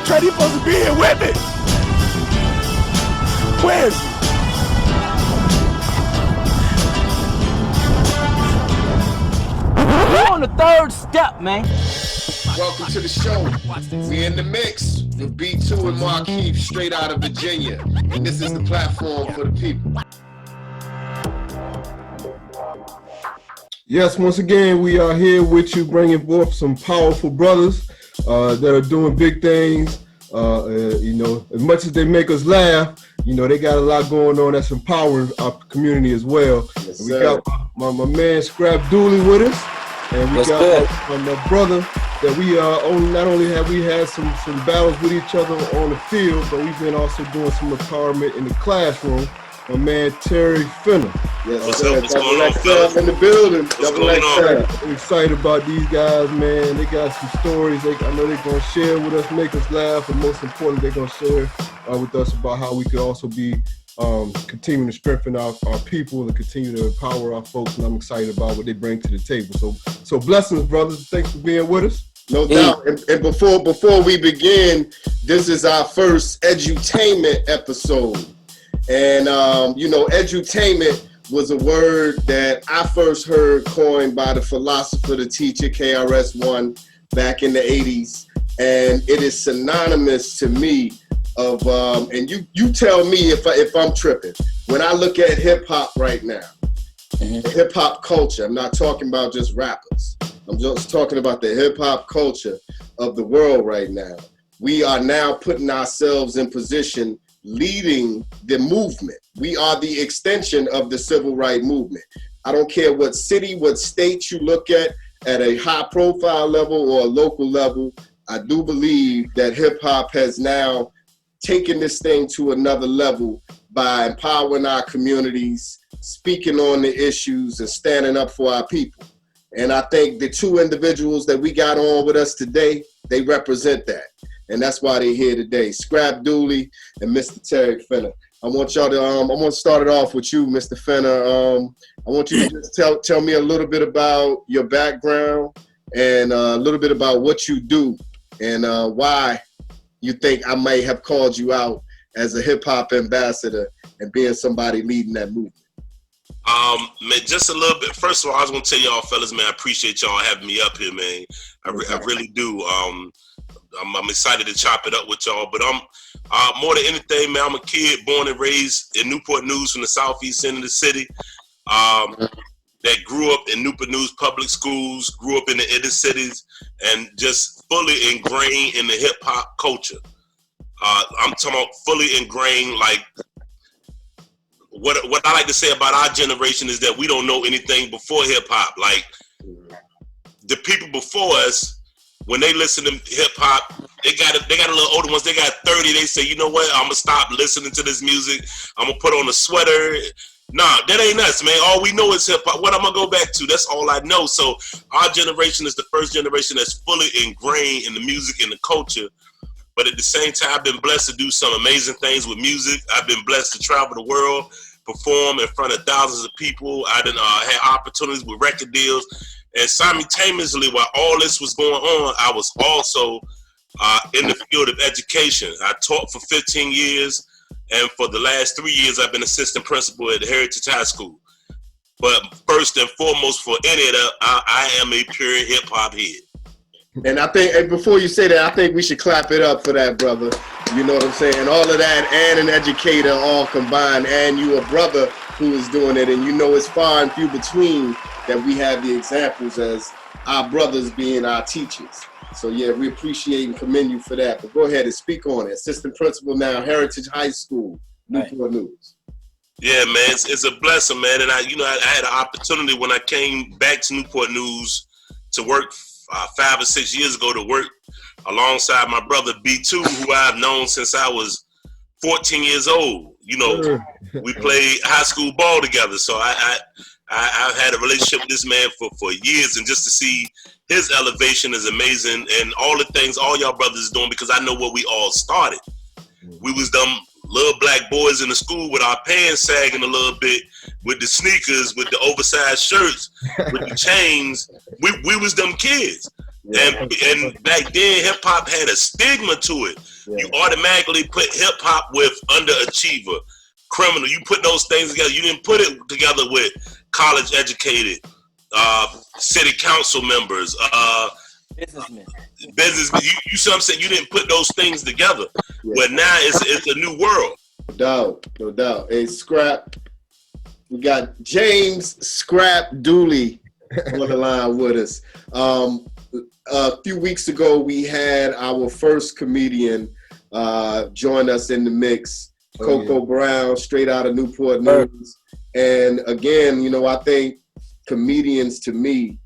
Trey, you supposed to be here with me. Where's he? We're on the third step, man. Welcome to the show. We in the mix with B2 and Markeith, straight out of Virginia. And this is the platform for the people. Yes, once again, we are here with you, bringing forth some powerful brothers that are doing big things. You know, as much as they make us laugh, you know, they got a lot going on that's empowering our community as well. Yes, we got my man Scrap Dooley with us, and we got my brother that we not only have we had some battles with each other on the field, but we've been also doing some empowerment in the classroom. My man Terry Fenner. Yes, what's up? What's going on, fellas? In the building. What's going on? I'm excited about these guys, man. They got some stories. I know they're going to share with us, make us laugh, and most importantly, they're going to share with us about how we could also be continuing to strengthen our people and continue to empower our folks. And I'm excited about what they bring to the table. So blessings, brothers. Thanks for being with us. No doubt. And before we begin, this is our first Edutainment episode. And, you know, Edutainment was a word that I first heard coined by the philosopher, the teacher, KRS-One, back in the 80s. And it is synonymous to me of, and you tell me if I'm tripping. When I look at hip hop right now, hip hop culture, I'm not talking about just rappers. I'm just talking about the hip hop culture of the world right now. We are now putting ourselves in position leading the movement. We are the extension of the civil rights movement. I don't care what city, what state you look at a high profile level or a local level. I do believe that hip hop has now taken this thing to another level by empowering our communities, speaking on the issues and standing up for our people. And I think the two individuals that we got on with us today, they represent that. And that's why they're here today. Scrap Dooley and Mr. Terry Fenner. I want y'all to, I'm gonna start it off with you, Mr. Fenner. I want you to just tell me a little bit about your background and a little bit about what you do and why you think I might have called you out as a hip hop ambassador and being somebody leading that movement. Man, just a little bit. First of all, I was gonna tell y'all fellas, man, I appreciate y'all having me up here, man. I really do. I'm excited to chop it up with y'all, but I'm more than anything, man, I'm a kid born and raised in Newport News from the southeast end of the city that grew up in Newport News public schools, grew up in the inner cities, and just fully ingrained in the hip-hop culture. I'm talking about fully ingrained, like, what I like to say about our generation is that we don't know anything before hip-hop. Like, the people before us, when they listen to hip hop, they got a little older ones. They got 30. They say, you know what? I'm gonna stop listening to this music. I'm gonna put on a sweater. Nah, that ain't us, man. All we know is hip hop. What I'm gonna go back to? That's all I know. So our generation is the first generation that's fully ingrained in the music and the culture. But at the same time, I've been blessed to do some amazing things with music. I've been blessed to travel the world, perform in front of thousands of people. I done had opportunities with record deals. And simultaneously, while all this was going on, I was also in the field of education. I taught for 15 years, and for the last 3 years, I've been assistant principal at Heritage High School. But first and foremost, for any of that, I am a pure hip-hop head. And I think, and before you say that, I think we should clap it up for that, brother. You know what I'm saying? All of that and an educator all combined, and you a brother who is doing it, and you know it's far and few between that we have the examples as our brothers being our teachers. So yeah, we appreciate and commend you for that. But go ahead and speak on it. Assistant principal now, Heritage High School, Newport News. Yeah, man, it's a blessing, man. And I had an opportunity when I came back to Newport News to work 5 or 6 years ago to work alongside my brother B2, who I've known since I was 14 years old. You know, we played high school ball together. So I've had a relationship with this man for years, and just to see his elevation is amazing, and all the things all y'all brothers is doing, because I know where we all started. We was them little black boys in the school with our pants sagging a little bit, with the sneakers, with the oversized shirts, with the chains. We was them kids. And back then, hip hop had a stigma to it. Yeah. You automatically put hip hop with underachiever, criminal. You put those things together. You didn't put it together with college educated, city council members, businessmen. You see what I'm saying? You didn't put those things together. Yeah. But now it's a new world. No doubt. Hey, Scrap. We got James Scrap Dooley on the line with us. A few weeks ago, we had our first comedian join us in the mix, Coco Brown, straight out of Newport News. And again, you know, I think comedians, to me,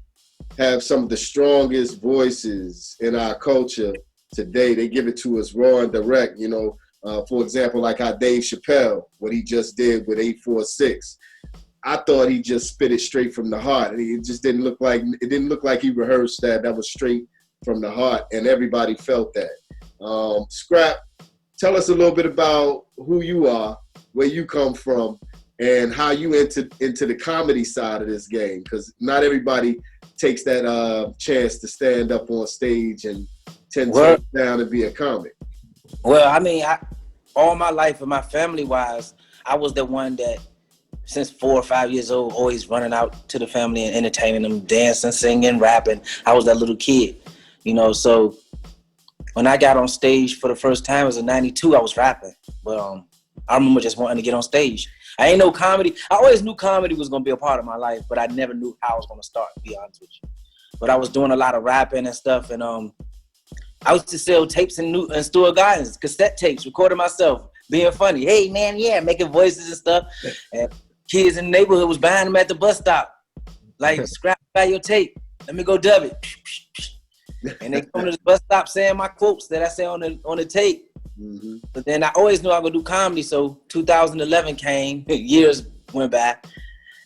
have some of the strongest voices in our culture today. They give it to us raw and direct, you know. For example, like how Dave Chappelle, what he just did with 846. I thought he just spit it straight from the heart. It just didn't look like he rehearsed that. That was straight from the heart, and everybody felt that. Scrap, tell us a little bit about who you are, where you come from, and how you entered into the comedy side of this game. Because not everybody takes that chance to stand up on stage and 10 toes down and be a comic. Well, I mean, all my life and my family-wise, I was the one that, since 4 or 5 years old, always running out to the family and entertaining them, dancing, singing, rapping. I was that little kid, you know. So when I got on stage for the first time, it was in '92. I was rapping, but I remember just wanting to get on stage. I ain't know comedy. I always knew comedy was gonna be a part of my life, but I never knew how I was gonna start, to be honest with you. But I was doing a lot of rapping and stuff, and I used to sell tapes in Stewart Gardens, cassette tapes, recording myself, being funny. Hey man, yeah, making voices and stuff. And kids in the neighborhood was buying them at the bus stop. Like, Scrap, buy your tape. Let me go dub it. And they come to the bus stop saying my quotes that I say on the tape. Mm-hmm. But then I always knew I would do comedy. So 2011 came, years went by,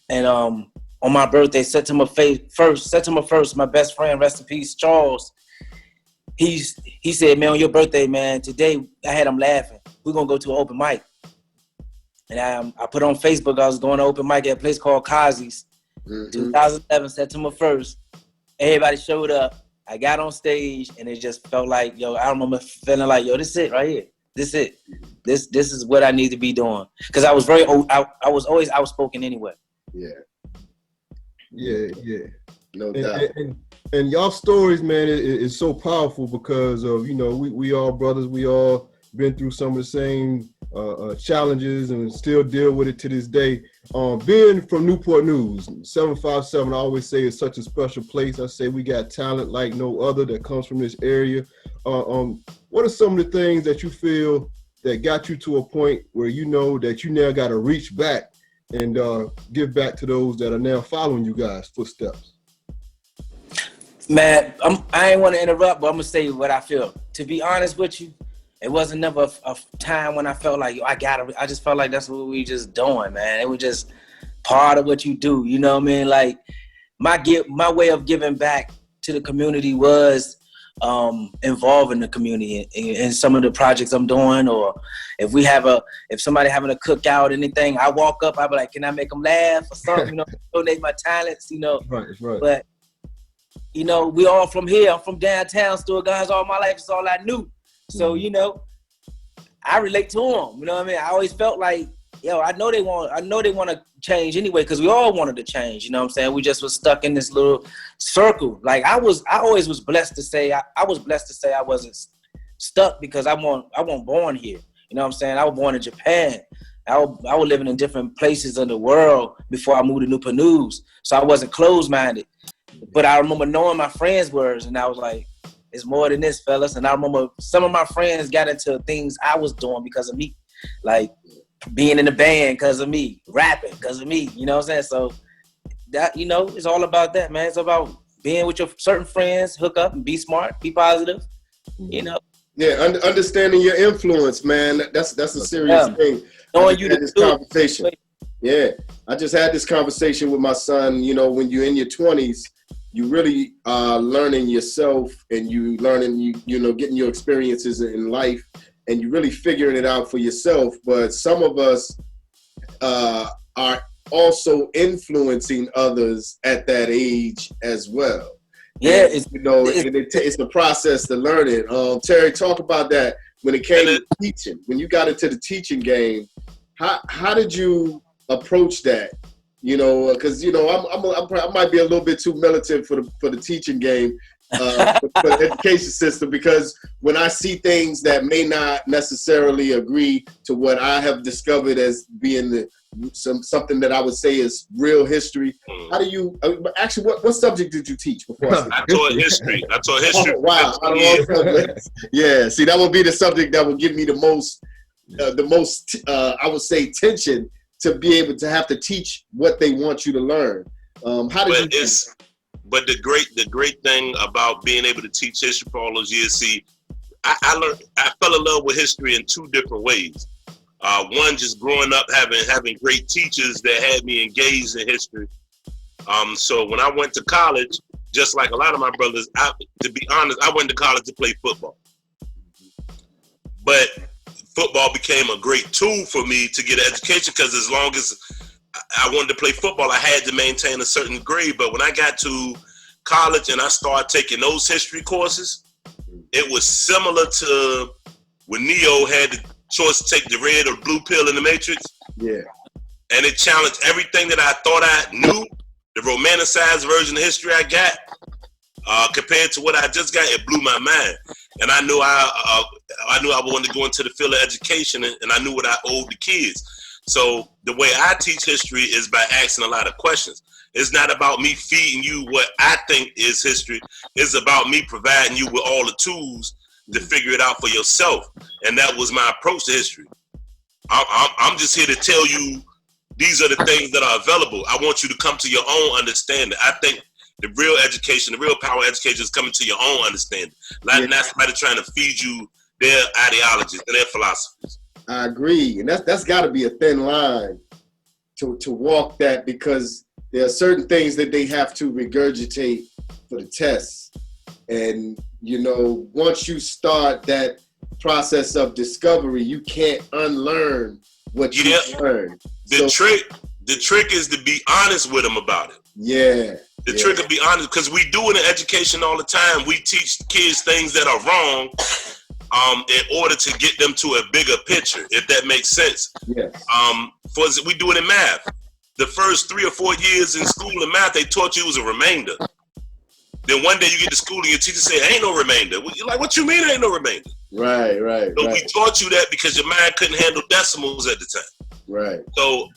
and on my birthday, September 1st, my best friend, rest in peace, Charles, he said, man, on your birthday, man, today I had him laughing. We're gonna go to an open mic. And I put on Facebook, I was going to open mic at a place called Kazi's. Mm-hmm. 2011, September 1st. Everybody showed up. I got on stage, and it just felt like, yo, I remember feeling like, yo, this is it right here. This is it. This is what I need to be doing. Because I was I was always outspoken anyway. Yeah. No doubt. And y'all stories, man, is so powerful because of, you know, we all brothers, we all been through some of the same challenges and still deal with it to this day. Being from Newport News, 757, I always say it's such a special place. I say we got talent like no other that comes from this area. What are some of the things that you feel that got you to a point where you know that you now got to reach back and give back to those that are now following you guys' footsteps? Man, I ain't want to interrupt, but I'm gonna say what I feel. To be honest with you, it wasn't never a time when I felt like, yo, I just felt like that's what we just doing, man. It was just part of what you do, you know what I mean? Like, my way of giving back to the community was involving the community in some of the projects I'm doing, or if somebody having a cookout or anything, I walk up, I be like, can I make them laugh or something, you know, donate my talents, you know. Right. But, you know, we all from here. I'm from downtown, Stewart Gardens all my life. It's all I knew. So, you know, I relate to them. You know what I mean? I always felt like, yo, I know they want to change anyway, because we all wanted to change. You know what I'm saying? We just was stuck in this little circle. Like I always was blessed to say I was blessed to say I wasn't stuck because I wasn't born here. You know what I'm saying? I was born in Japan. I was living in different places of the world before I moved to Newport News. So I wasn't closed-minded. But I remember knowing my friends' words, and I was like, it's more than this, fellas. And I remember some of my friends got into things I was doing because of me. Like being in the band because of me, rapping because of me, you know what I'm saying? So that, you know, it's all about that, man. It's about being with your certain friends, hook up and be smart, be positive, you know. Yeah, understanding your influence, man. That's a serious thing. Knowing you this conversation. Yeah, I just had this conversation with my son. You know, when you're in your 20s, you really are learning yourself, and you learning, you know, getting your experiences in life, and you really figuring it out for yourself. But some of us are also influencing others at that age as well. Yeah, and, it's a process to learn it. Terry, talk about that when it came to teaching. When you got into the teaching game, how did you approach that? Because I might be a little bit too militant for the teaching game, for the education system. Because when I see things that may not necessarily agree to what I have discovered as being something that I would say is real history, how do you actually? What subject did you teach before? I taught history. Oh, wow! Yeah. See, that would be the subject that would give me the most, I would say, tension, to be able to have to teach what they want you to learn. But the great thing about being able to teach history for all those years, see, I fell in love with history in two different ways. One, just growing up having great teachers that had me engaged in history. So when I went to college, just like a lot of my brothers, to be honest, I went to college to play football. But football became a great tool for me to get an education, because as long as I wanted to play football, I had to maintain a certain grade. But when I got to college and I started taking those history courses, it was similar to when Neo had the choice to take the red or blue pill in the Matrix. Yeah. And it challenged everything that I thought I knew, the romanticized version of history I got, compared to what I just got. It blew my mind. And I knew I wanted to go into the field of education, and I knew what I owed the kids. So the way I teach history is by asking a lot of questions. It's not about me feeding you what I think is history. It's about me providing you with all the tools to figure it out for yourself. And that was my approach to history. I'm just here to tell you these are the things that are available. I want you to come to your own understanding. I think the real education, the real power of education is coming to your own understanding. Not somebody trying to feed you their ideologies and their philosophies. I agree. And that's got to be a thin line to walk that, because there are certain things that they have to regurgitate for the tests. And, once you start that process of discovery, you can't unlearn what you learned. The trick is to be honest with them about it. Yeah. The trick is to be honest, because we do it in education all the time. We teach kids things that are wrong in order to get them to a bigger picture, if that makes sense. Yes. We do it in math. The first 3 or 4 years in school in math, they taught you it was a remainder. Then one day you get to school and your teacher say, ain't no remainder. You're like, what you mean ain't no remainder? Right. So we taught you that because your mind couldn't handle decimals at the time. Right. So,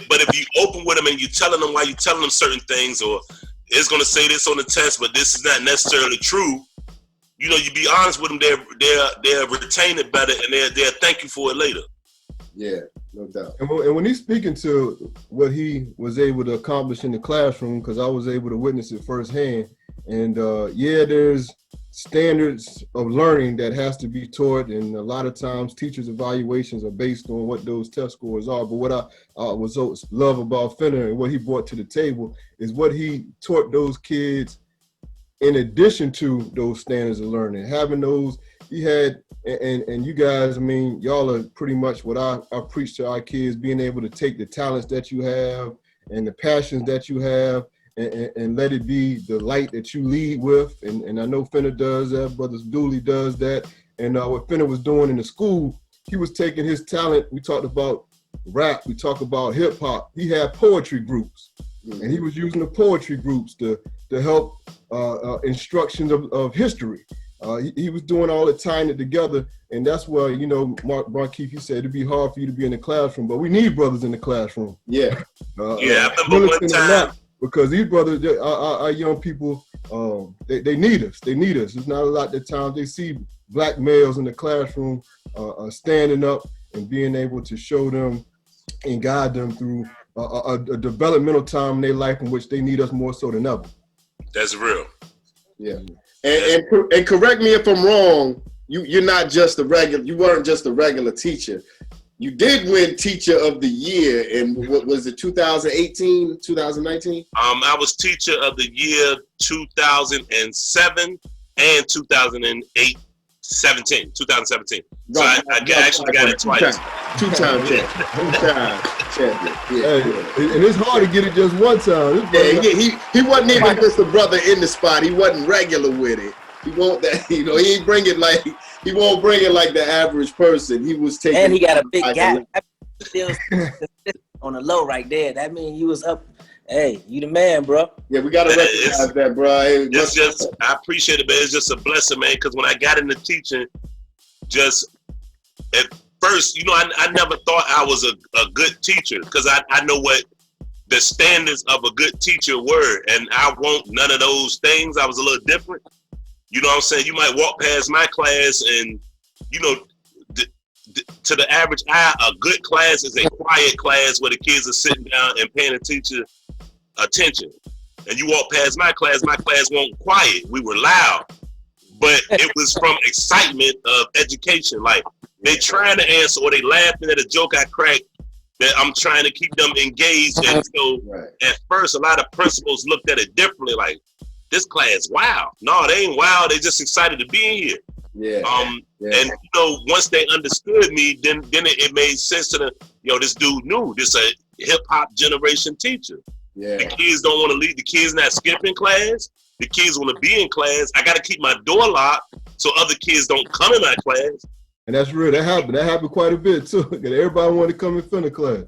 but if you open with them and you're telling them why you're telling them certain things, or it's going to say this on the test, but this is not necessarily true, you be honest with them, they'll retain it better, and they'll thank you for it later. Yeah, no doubt. And when he's speaking to what he was able to accomplish in the classroom, because I was able to witness it firsthand, and there's standards of learning that has to be taught, and a lot of times teachers' evaluations are based on what those test scores are. But what I love about Fenner and what he brought to the table is what he taught those kids in addition to those standards of learning. Having those, he had, and you guys, y'all are pretty much what I preach to our kids, being able to take the talents that you have and the passions that you have, and let it be the light that you lead with. And I know Fenner does that, Brother Dooley does that. And what Fenner was doing in the school, he was taking his talent. We talked about rap, we talked about hip hop. He had poetry groups, and he was using the poetry groups to help instructions of history. He was doing all it, tying it together. And that's why, Markeith, he said it'd be hard for you to be in the classroom, but we need brothers in the classroom. Yeah. I remember one time. Because these brothers, our young people, they need us. They need us. There's not a lot of times they see black males in the classroom standing up and being able to show them and guide them through a developmental time in their life in which they need us more so than ever. That's real. Yeah. And correct me if I'm wrong, you're not just you weren't just a regular teacher. You did win Teacher of the Year in, what was it, 2018, 2019? I was Teacher of the Year 2007 and 2008. 2017. So I actually got it twice. Two-time champion. And it's hard to get it just one time. He wasn't even just a brother in the spot. He wasn't regular with it. He won't that, he ain't bring it like, he won't bring it like the average person. He was taking. And he got a big gap. Still on the low right there. That means he was up. Hey, you the man, bro. Yeah, we gotta recognize that, bro. It's just, I appreciate it, man. It's just a blessing, man. Because when I got into teaching, just at first, I never thought I was a good teacher, because I know what the standards of a good teacher were, and I want none of those things. I was a little different. You know what I'm saying? You might walk past my class, and to the average eye, a good class is a quiet class where the kids are sitting down and paying the teacher attention. And you walk past my class wasn't quiet. We were loud. But it was from excitement of education. Like, they trying to answer, or they laughing at a joke I cracked that I'm trying to keep them engaged. And so at first, a lot of principals looked at it differently, like, this class, wow. No, they ain't wow. They just excited to be in here. And once they understood me, then it made sense to them. This dude knew this a hip hop generation teacher. The kids don't want to leave. The kids not skipping class. The kids want to be in class. I got to keep my door locked so other kids don't come in my class. And that's real. That happened quite a bit too. Everybody wanted to come in Fenner class.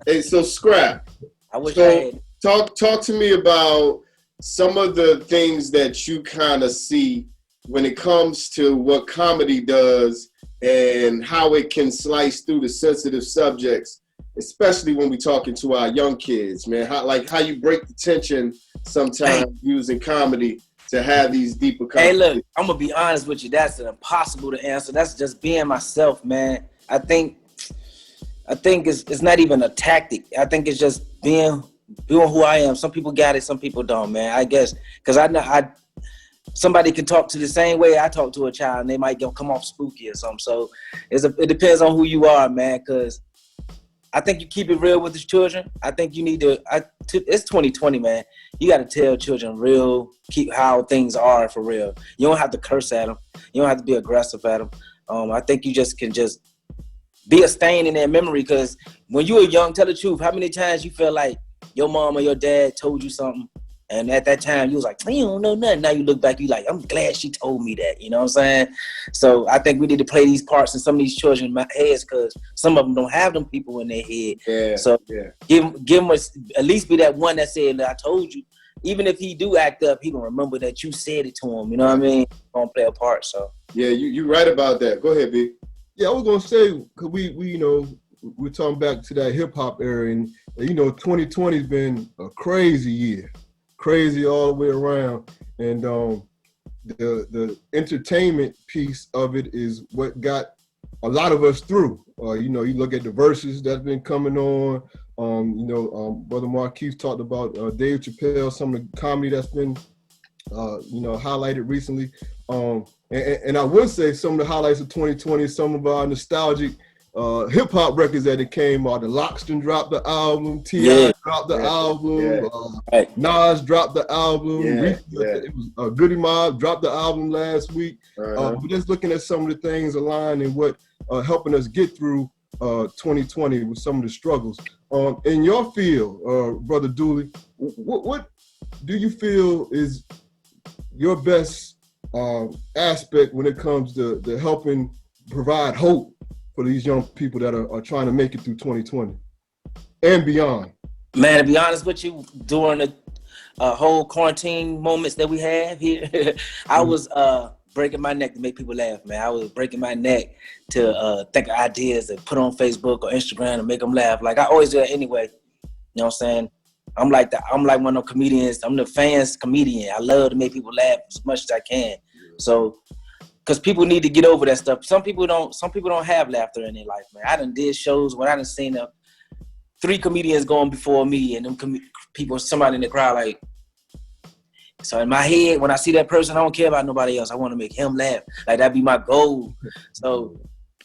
Hey, so Scrap. I wish I had. Talk to me about some of the things that you kind of see when it comes to what comedy does and how it can slice through the sensitive subjects, especially when we're talking to our young kids, man. How you break the tension sometimes using comedy to have these deeper conversations. Hey, look, I'm gonna be honest with you. That's impossible to answer. That's just being myself, man. I think it's not even a tactic. I think it's just doing who I am. Some people got it, some people don't, man. I guess because I know somebody can talk to the same way I talk to a child, and they might come off spooky or something. So it depends on who you are, man. Because I think you keep it real with the children. I think you need to. It's 2020, man. You got to tell children keep how things are for real. You don't have to curse at them. You don't have to be aggressive at them. I think you can be a stain in their memory. Because when you were young, tell the truth. How many times you feel like your mom or your dad told you something, and at that time you was like, you don't know nothing. Now you look back, you like, I'm glad she told me that. You know what I'm saying? So I think we need to play these parts in some of these children's heads, because some of them don't have them people in their head. Give them at least be that one that said, I told you. Even if he do act up, he gonna remember that you said it to him. You know what I mean? Gonna play a part. So yeah, you right about that. Go ahead, B. Yeah, I was gonna say, because we're talking back to that hip hop era, and 2020 has been a crazy year, crazy all the way around, and the entertainment piece of it is what got a lot of us through. You look at the verses that's been coming on. Brother Markeith talked about Dave Chappelle, some of the comedy that's been highlighted recently. And I would say some of the highlights of 2020, some of our nostalgic hip hop records that it came out. The Loxton dropped the album, T.I. dropped the album, Nas dropped the album, It was Goody Mob dropped the album last week. We're just looking at some of the things aligned and what helping us get through 2020 with some of the struggles. In your field, Brother Dooley, what do you feel is your best aspect when it comes to helping provide hope for these young people that are trying to make it through 2020 and beyond? Man, to be honest with you, during the whole quarantine moments that we have here, I was breaking my neck to make people laugh, man. I was breaking my neck to think of ideas and put on Facebook or Instagram to make them laugh. Like I always do that anyway. You know what I'm saying? I'm like one of the comedians. I'm the fans comedian. I love to make people laugh as much as I can. So, because people need to get over that stuff. Some people don't have laughter in their life, man. I done did shows when I done seen 3 comedians going before me, and them somebody in the crowd like. So in my head, when I see that person, I don't care about nobody else. I want to make him laugh. Like that'd be my goal. So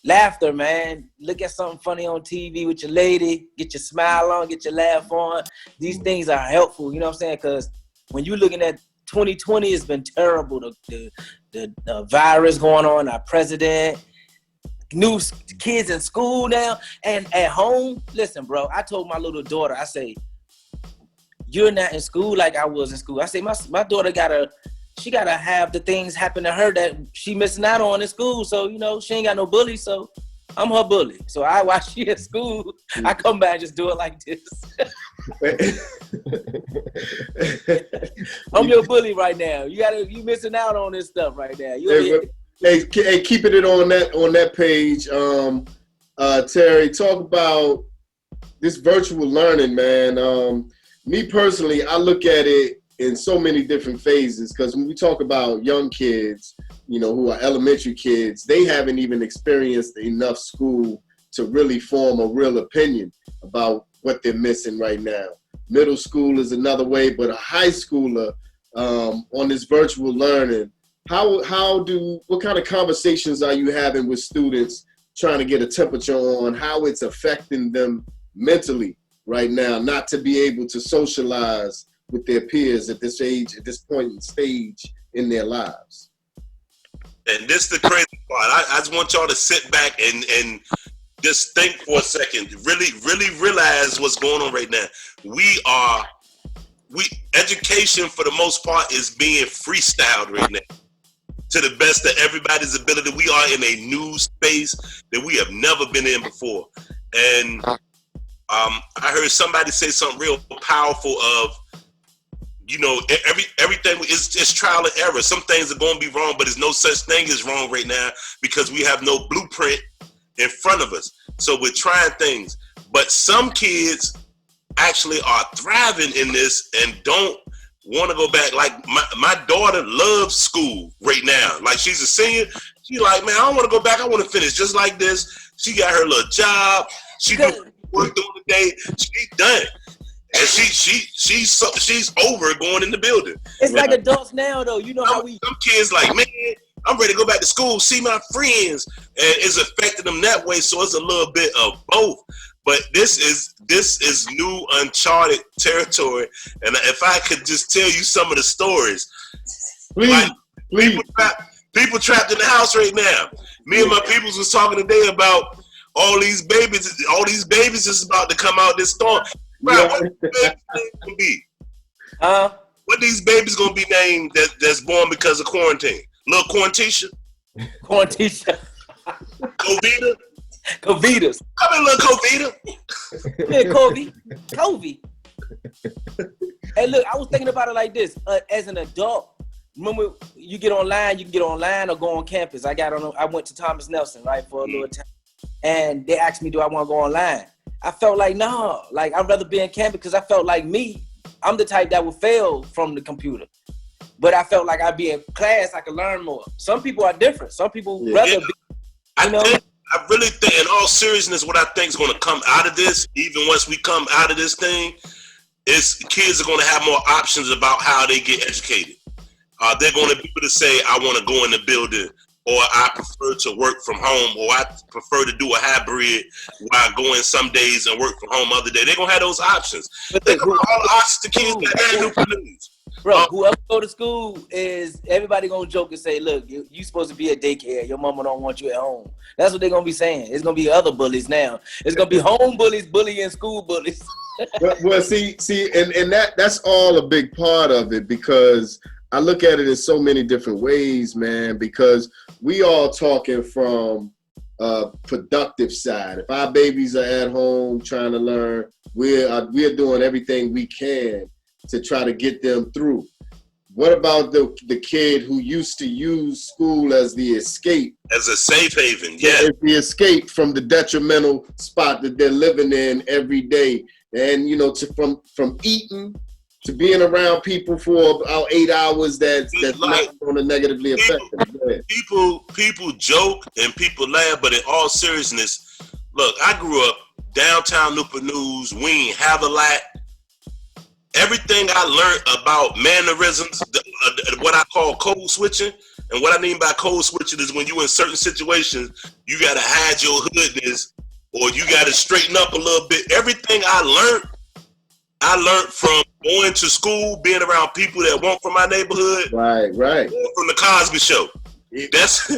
laughter, man. Look at something funny on TV with your lady. Get your smile on. Get your laugh on. These things are helpful. You know what I'm saying? Because when you're looking at 2020, it's been terrible. The the virus going on, our president, new kids in school now, and at home. Listen, bro, I told my little daughter, I say, you're not in school like I was in school. I say, my daughter gotta have the things happen to her that she missing out on in school. So, you know, she ain't got no bully, so I'm her bully. So while she at school, I come back and just do it like this. I'm your bully right now. You missing out on this stuff right now. Hey, keeping it on that page, Terry, talk about this virtual learning, man. Me personally, I look at it in so many different phases, because when we talk about young kids, you know, who are elementary kids, they haven't even experienced enough school to really form a real opinion about what they're missing right now. Middle school is another way, but a high schooler on this virtual learning, what kind of conversations are you having with students, trying to get a temperature on how it's affecting them mentally right now, not to be able to socialize with their peers at this age, at this point in stage in their lives? And this is the crazy part. I just want y'all to sit back and just think for a second. Really realize what's going on right now. Education for the most part is being freestyled right now, to the best of everybody's ability. We are in a new space that we have never been in before. And I heard somebody say something real powerful of, you know, everything is trial and error. Some things are going to be wrong, but there's no such thing as wrong right now, because we have no blueprint in front of us. So we're trying things. But some kids actually are thriving in this and don't want to go back. Like my daughter loves school right now. Like, she's a senior. She's like, man, I don't want to go back. I want to finish just like this. She got her little job. She do work during the day. She's done. And she's over going in the building. It's like adults now, though. You know how some kids like, man, I'm ready to go back to school, see my friends, and it's affecting them that way. So it's a little bit of both. But this is new, uncharted territory. And if I could just tell you some of the stories, please. People trapped in the house right now. Me and my peoples was talking today about all these babies is about to come out this storm. Right, what these babies gonna be? What these babies gonna be named that's born because of quarantine? Little Quarantisha? Quarantisha. Covita? Covitas. Come in, little Covita. Yeah, Covey. Hey, look, I was thinking about it like this. As an adult, remember, you get online, you can get online or go on campus. I went to Thomas Nelson, right, for a little time. And they asked me, do I want to go online? I felt like, no, like I'd rather be in campus, because I felt like I'm the type that would fail from the computer. But I felt like I'd be in class, I could learn more. Some people are different. Some people rather be, I really think, in all seriousness, what I think is going to come out of this, even once we come out of this thing, is kids are going to have more options about how they get educated. They're going to be able to say, I want to go in the building, or I prefer to work from home, or I prefer to do a hybrid where I go in some days and work from home other day. They're going to have those options. They're going to have all the options to kids that Newport news. Bro, whoever go to school, is everybody going to joke and say, look, you supposed to be at daycare. Your mama don't want you at home. That's what they're going to be saying. It's going to be other bullies now. It's going to be home bullies bullying school bullies. Well, see, and that's all a big part of it, because I look at it in so many different ways, man, because we all talking from a productive side. If our babies are at home trying to learn, we're doing everything we can to try to get them through. What about the kid who used to use school as the escape? As a safe haven, yeah. As the escape from the detrimental spot that they're living in every day. And, you know, from eating to being around people for about 8 hours that's like, not going to negatively affect them. People joke and people laugh, but in all seriousness, look, I grew up downtown Newport News. We ain't have a lot. Everything I learned about mannerisms, what I call code switching, and what I mean by code switching is when you in certain situations, you got to hide your hoodness, or you got to straighten up a little bit. Everything I learned from going to school, being around people that weren't from my neighborhood. Right. From the Cosby Show. That's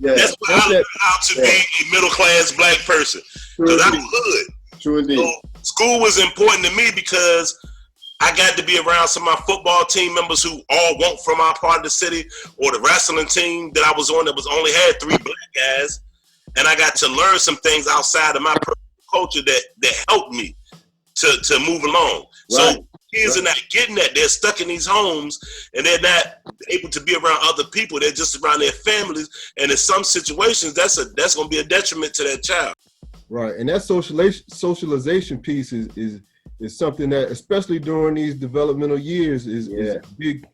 Yeah. that's why I learned how to be a middle class black person, because I'm hood. True indeed. So school was important to me because I got to be around some of my football team members who all weren't from our part of the city, or the wrestling team that I was on that was only had 3 black guys, and I got to learn some things outside of my personal culture that helped me to move along. Right. So kids are not getting that. They're stuck in these homes and they're not able to be around other people. They're just around their families. And in some situations, that's going to be a detriment to that child. Right. And that socialization piece is something that, especially during these developmental years, is a big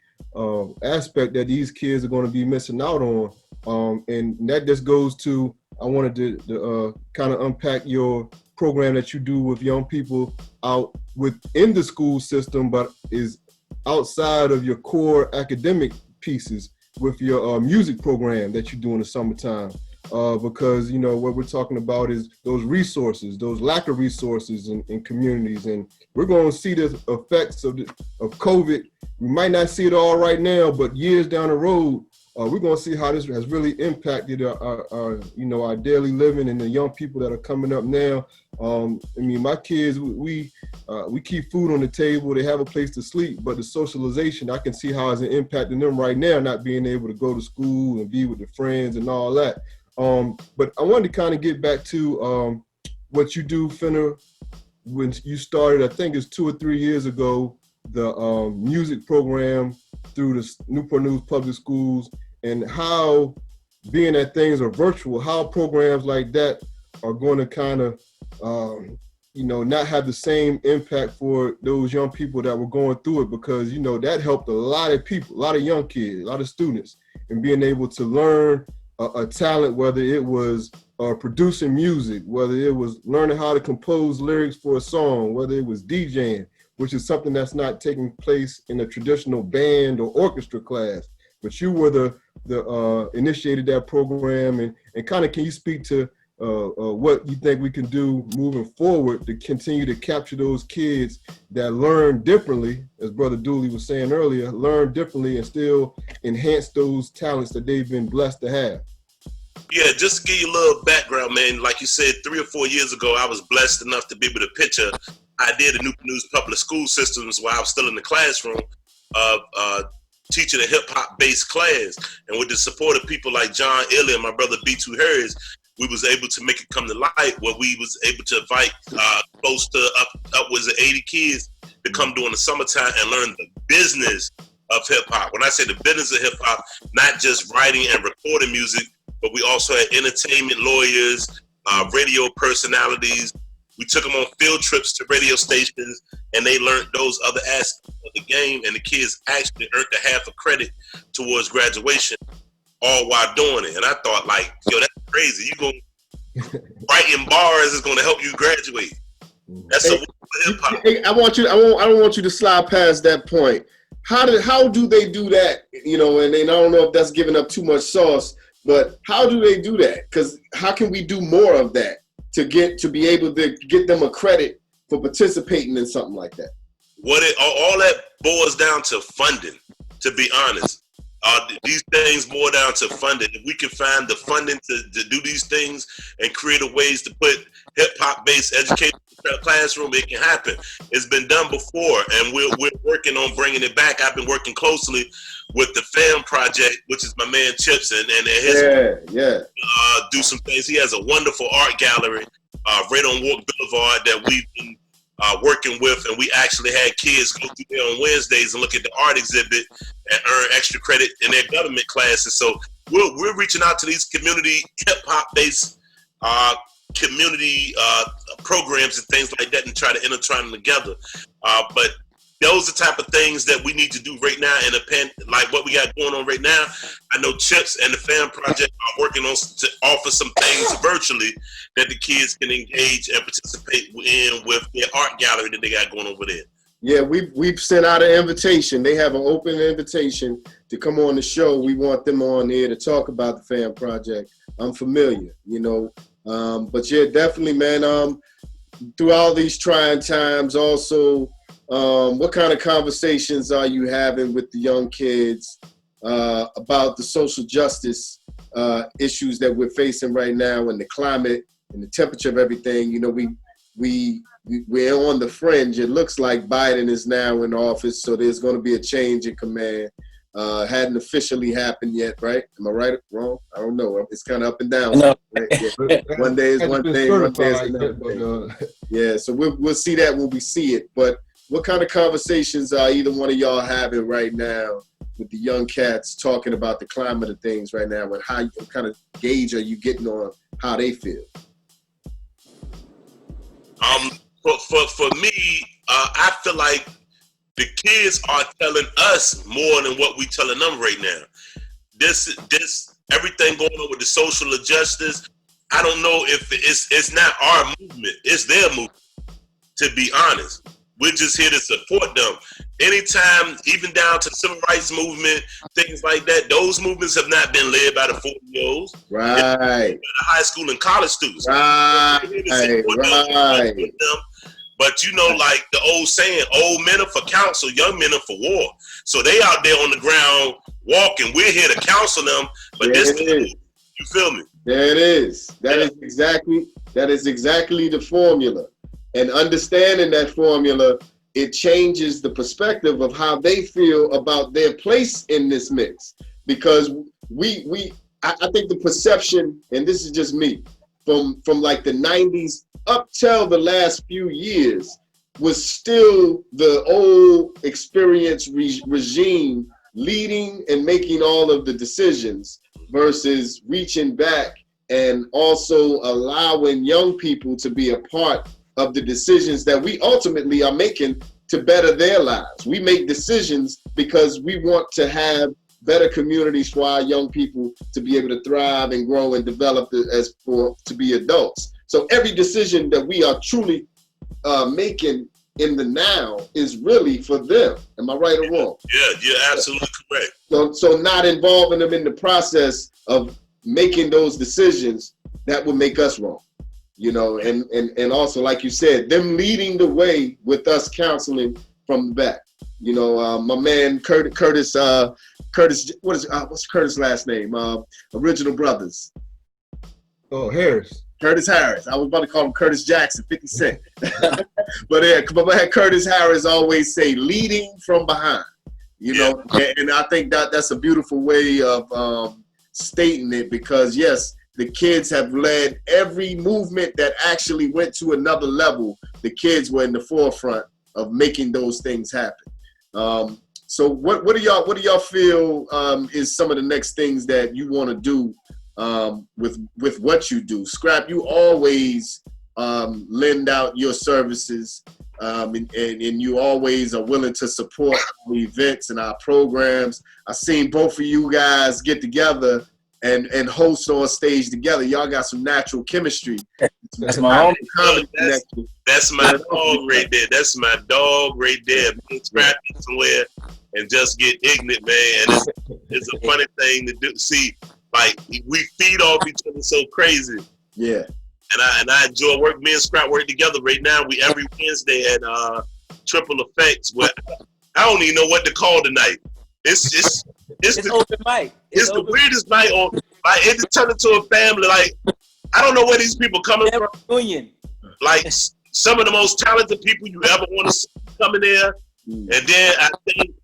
aspect that these kids are going to be missing out on. And that just goes to, I wanted to kind of unpack your program that you do with young people out within the school system, but is outside of your core academic pieces with your music program that you do in the summertime. Because, you know, what we're talking about is those resources, those lack of resources in communities. And we're going to see the effects of COVID. We might not see it all right now, but years down the road, we're going to see how this has really impacted our daily living and the young people that are coming up now. I mean, my kids, we keep food on the table. They have a place to sleep, but the socialization, I can see how it's impacting them right now, not being able to go to school and be with their friends and all that. But I wanted to kind of get back to what you do, Fenner, when you started, I think it's 2 or 3 years ago, the music program through the Newport News Public Schools, and how, being that things are virtual, how programs like that are going to kind of, not have the same impact for those young people that were going through it, because, that helped a lot of people, a lot of young kids, a lot of students, and being able to learn a talent, whether it was producing music, whether it was learning how to compose lyrics for a song, whether it was DJing, which is something that's not taking place in a traditional band or orchestra class. But you were the initiated that program, and kind of, can you speak to what you think we can do moving forward to continue to capture those kids that learn differently, as Brother Dooley was saying earlier, learn differently and still enhance those talents that they've been blessed to have? Yeah, just to give you a little background, man, like you said, 3 or 4 years ago, I was blessed enough to be able to pitch an idea to Newport News Public School Systems while I was still in the classroom of teaching a hip-hop based class. And with the support of people like John Illy and my brother B2 Harris, we was able to make it come to light, where we was able to invite close to upwards of 80 kids to come during the summertime and learn the business of hip-hop. When I say the business of hip-hop, not just writing and recording music, but we also had entertainment lawyers, radio personalities. We took them on field trips to radio stations, and they learned those other aspects of the game, and the kids actually earned a half a credit towards graduation, all while doing it. And I thought, like, yo, that's crazy. You going writing bars is going to help you graduate. That's a hip hop. Hey, I don't want you to slide past that point. How do they do that? And I don't know if that's giving up too much sauce, but how do they do that? Because how can we do more of that to be able to get them a credit for participating in something like that? All that boils down to funding, to be honest. These things boil down to funding. If we can find the funding to do these things and creative ways to put hip-hop based education in the classroom, it can happen. It's been done before, and we're working on bringing it back. I've been working closely with the FAM project, which is my man Chips, and his do some things. He has a wonderful art gallery right on Walk Boulevard that we've been working with, and we actually had kids go through there on Wednesdays and look at the art exhibit and earn extra credit in their government classes. So we're reaching out to these community hip-hop based community programs and things like that and try to intertwine them together. But those are the type of things that we need to do right now in a like what we got going on right now. I know Chips and the FAM project are working on to offer some things virtually that the kids can engage and participate in with their art gallery that they got going over there. Yeah, we've sent out an invitation. They have an open invitation to come on the show. We want them on here to talk about the FAM project. I'm familiar, but yeah, definitely, man. Through all these trying times, also, what kind of conversations are you having with the young kids about the social justice issues that we're facing right now, and the climate and the temperature of everything. You know, we're on the fringe. It looks like Biden is now in office, so there's going to be a change in command. Hadn't officially happened yet, right? Am I right or wrong? I don't know. It's kind of up and down. No. Right? Yeah. One day is one thing, one day is another thing. Yeah, so we'll see that when we see it. But what kind of conversations are either one of y'all having right now with the young cats talking about the climate of things right now, and how what kind of gauge are you getting on how they feel? For me, I feel like the kids are telling us more than what we telling them right now. This everything going on with the social injustice, I don't know if it's not our movement, it's their movement, to be honest. We're just here to support them. Anytime, even down to the civil rights movement, things like that, those movements have not been led by the 40-year-olds. Right. The high school and college students. Right. But you know, like the old saying, old men are for counsel, young men are for war. So they out there on the ground walking. We're here to counsel them, but there this, you feel me? There it is. That is exactly the formula. And understanding that formula, it changes the perspective of how they feel about their place in this mix. Because I think the perception, and this is just me, from like the 90s up till the last few years, was still the old experienced regime leading and making all of the decisions, versus reaching back and also allowing young people to be a part of the decisions that we ultimately are making to better their lives. We make decisions because we want to have better communities for our young people to be able to thrive and grow and develop to be adults. So every decision that we are truly making in the now is really for them. Am I right or wrong? Yeah, you're absolutely correct. So not involving them in the process of making those decisions, that would make us wrong. You know, and also, like you said, them leading the way with us counseling from the back. You know, my man Curtis, what's Curtis' last name? Original Brothers. Oh, Harris. Curtis Harris. I was about to call him Curtis Jackson, 50 Cent. But yeah, my man Curtis Harris always say, leading from behind. You know, and I think that's a beautiful way of stating it, because yes, the kids have led every movement that actually went to another level. The kids were in the forefront of making those things happen. So what do y'all feel is some of the next things that you want to do with what you do? Scrap, you always lend out your services, and you always are willing to support our events and our programs. I've seen both of you guys get together and host on stage together. Y'all got some natural chemistry. That's my own. That's my dog right there. That's my dog right there. Me and Scrap somewhere and just get ignorant, man. And it's a funny thing to do. See, like, we feed off each other so crazy. Yeah. And I enjoy work. Me and Scrap work together right now. We every Wednesday at Triple Effects. Where I don't even know what to call tonight. It's the open mic. It's the weirdest night on. Like, it turned into a family. Like, I don't know where these people coming from. Union. Like, some of the most talented people you ever want to see coming there, and then I think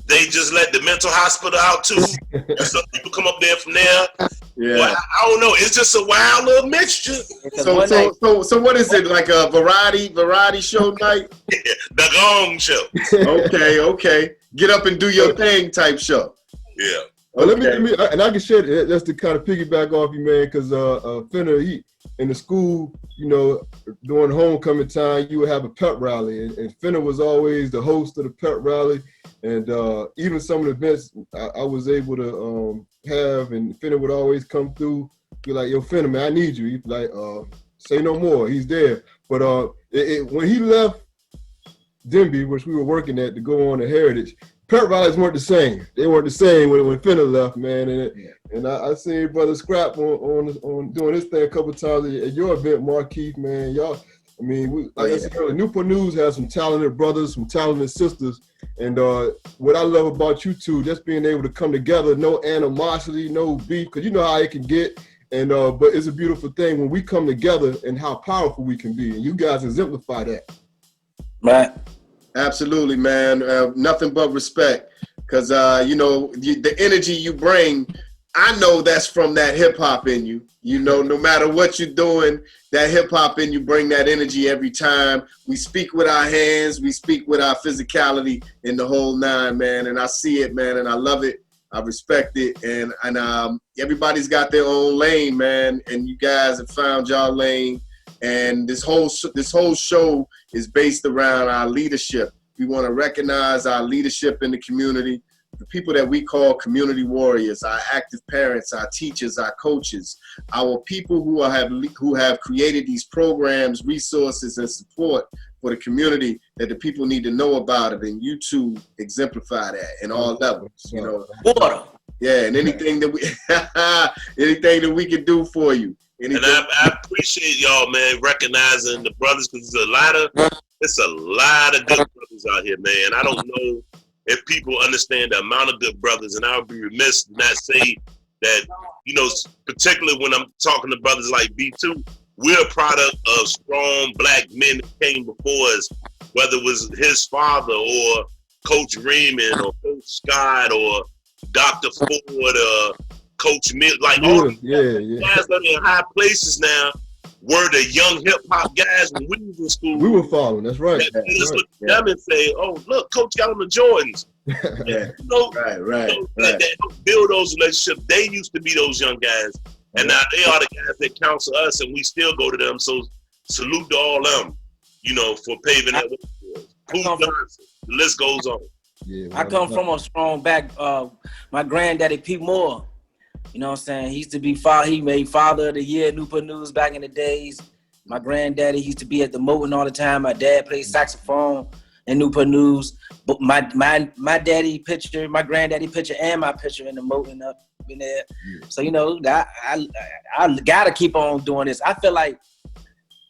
they just let the mental hospital out too. Some people come up there from there. Yeah, well, I don't know. It's just a wild little mixture. So what is it, like a variety show night? Yeah, the Gong Show. Okay. Get up and do your thing type show. Yeah. Well, let me, and I can share that. That's to kind of piggyback off you, man, because Fenner, he in the school, you know, during homecoming time, you would have a pep rally, and Fenner was always the host of the pep rally, and even some of the events I was able to have, and Fenner would always come through, be like, "Yo, Fenner, man, I need you." He'd be like, "Say no more." He's there. But when he left Denby, which we were working at, to go on to Heritage, pep rallies weren't the same. They weren't the same when Fenner left, man. And I seen Brother Scrap on doing this thing a couple of times at your event, Markeith, man. I mean, like I said, Newport News has some talented brothers, some talented sisters. And what I love about you two, just being able to come together, no animosity, no beef, because you know how it can get. And but it's a beautiful thing when we come together and how powerful we can be. And you guys exemplify that. Right. Absolutely, man. Nothing but respect. Because, you know, the energy you bring, I know that's from that hip hop in you. You know, no matter what you're doing, that hip hop in you bring that energy every time. We speak with our hands, we speak with our physicality in the whole nine, man. And I see it, man, and I love it. I respect it. And everybody's got their own lane, man. And you guys have found y'all lane. And this whole show is based around our leadership. We want to recognize our leadership in the community. The people that we call community warriors, our active parents, our teachers, our coaches, our people who have created these programs, resources, and support for the community that the people need to know about it. And you two exemplify that in all levels. You know, Water. yeah, and anything that we can do for you. Anything. And I appreciate y'all, man, recognizing the brothers, because it's a lot of good brothers out here, man. I don't know if people understand the amount of good brothers, and I would be remiss to not say that, you know, particularly when I'm talking to brothers like B2, we're a product of strong black men that came before us, whether it was his father or Coach Raymond or Coach Scott or Dr. Ford or Coach Mill, like all guys that are in high places now were the young hip hop guys when we was in school. We were following, that's right. Just look at them and say, "Oh, look, Coach got on the Jordans." Yeah. You know, Right. They build those relationships. They used to be those young guys, and now they are the guys that counsel us, and we still go to them. So salute to all them, you know, for paving that way for us. Pooh Johnson, the list goes on. Yeah, I come from a strong back. My granddaddy, Pete Moore. You know what I'm saying? He used to be he made Father of the Year, Newport News back in the days. My granddaddy used to be at the Moton all the time. My dad played saxophone in Newport News. But my daddy picture, my granddaddy picture, and my picture in the Moton up in there. So, you know, I gotta keep on doing this. I feel like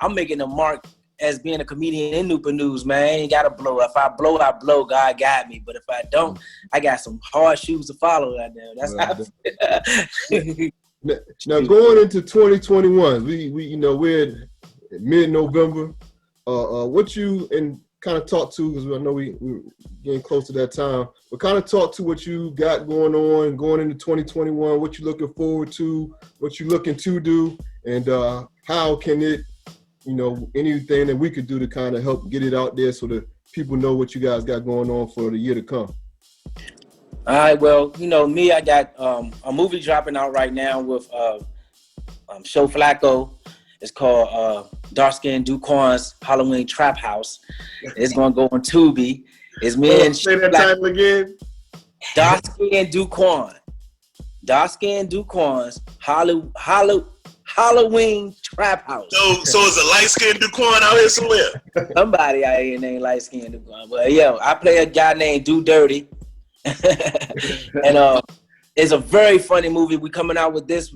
I'm making a mark as being a comedian in Newport News, man. I ain't gotta blow. If I blow, I blow. God got me. But if I don't, I got some hard shoes to follow out there. That's how I feel. Now going into 2021, we you know, we're in mid-November. What you and kind of talk to, because I know we're getting close to that time, but kind of talk to what you got going on going into 2021, what you're looking forward to, what you're looking to do, and how can it, you know, anything that we could do to kind of help get it out there so that people know what you guys got going on for the year to come. All right, well, you know, me, I got a movie dropping out right now with Show Flacco. It's called Dark Skin Duquan's Halloween Trap House. It's going to go on Tubi. It's me and say that title again. Dark Skin Duquan. Dark Skin Duquan's Halloween Trap House. So is a light-skinned Duquan out here somewhere? Somebody out here named light-skinned Duquan. But yeah, I play a guy named Do Dirty. And it's a very funny movie. We're coming out with this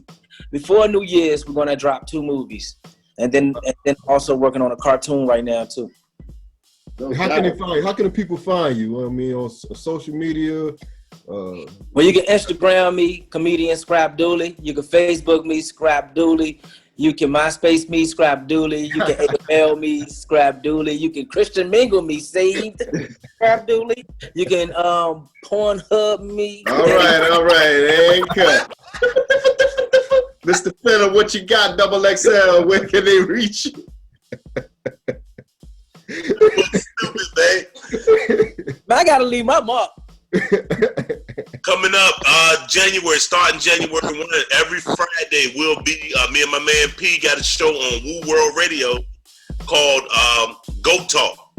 before New Year's. We're gonna drop 2 movies, and then also working on a cartoon right now too. How can the people find you? I mean, on social media. Well, you can Instagram me, comedian Scrap Dooley. You can Facebook me, Scrap Dooley. You can MySpace me, Scrap Dooley. You can AOL me, Scrap Dooley. You can Christian Mingle me, Saved, Scrap Dooley. You can Pornhub me. All right, ain't cut. Mr. Fenner, what you got, XXL? Where can they reach you? Stupid, man. I gotta leave my mark. Coming up, starting January 1, every Friday will be me and my man P got a show on Woo World Radio called Go Talk,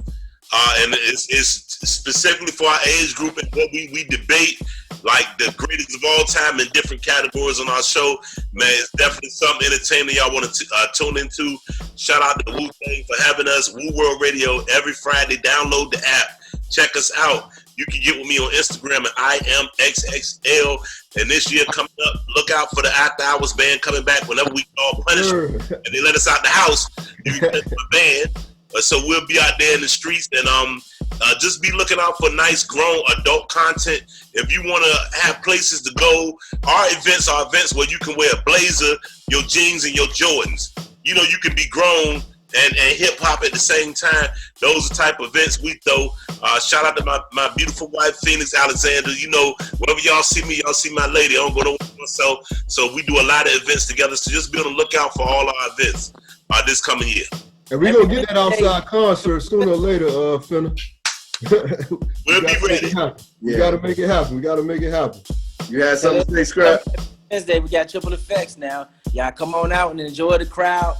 and it's specifically for our age group, and what we debate like the greatest of all time in different categories on our show. Man, it's definitely something entertaining y'all want to tune into. Shout out to Wu-Tang for having us. Woo World Radio every Friday. Download the app. Check us out. You can get with me on Instagram at IamXXL. And this year coming up, look out for the After Hours Band coming back whenever we call Punishment. And they let us out the house. you a band. So we'll be out there in the streets, and just be looking out for nice grown adult content. If you want to have places to go, our events are events where you can wear a blazer, your jeans, and your Jordans. You know, you can be grown and hip hop at the same time. Those are the type of events we throw. Shout out to my beautiful wife, Phoenix Alexander. You know, whenever y'all see me, y'all see my lady. I don't go nowhere myself. So we do a lot of events together. So just be on the lookout for all our events this coming year. And we're going to get that outside concert sooner or later, Fenner. We'll be ready. We got to make it happen. We got to make it happen. You had something to say, Scrap? Wednesday, we got triple effects now. Y'all come on out and enjoy the crowd.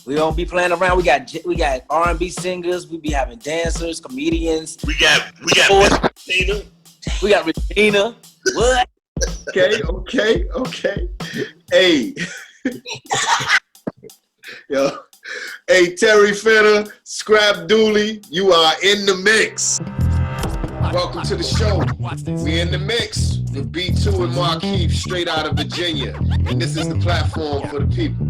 We don't be playing around. We got R&B singers. We be having dancers, comedians. We got Regina. We got Regina. What? Okay. Hey. Yo. Hey, Terry Fenner, Scrap Dooley, you are in the mix. Welcome to the show. We in the mix with B2 and Markeith, straight out of Virginia. And this is the platform for the people.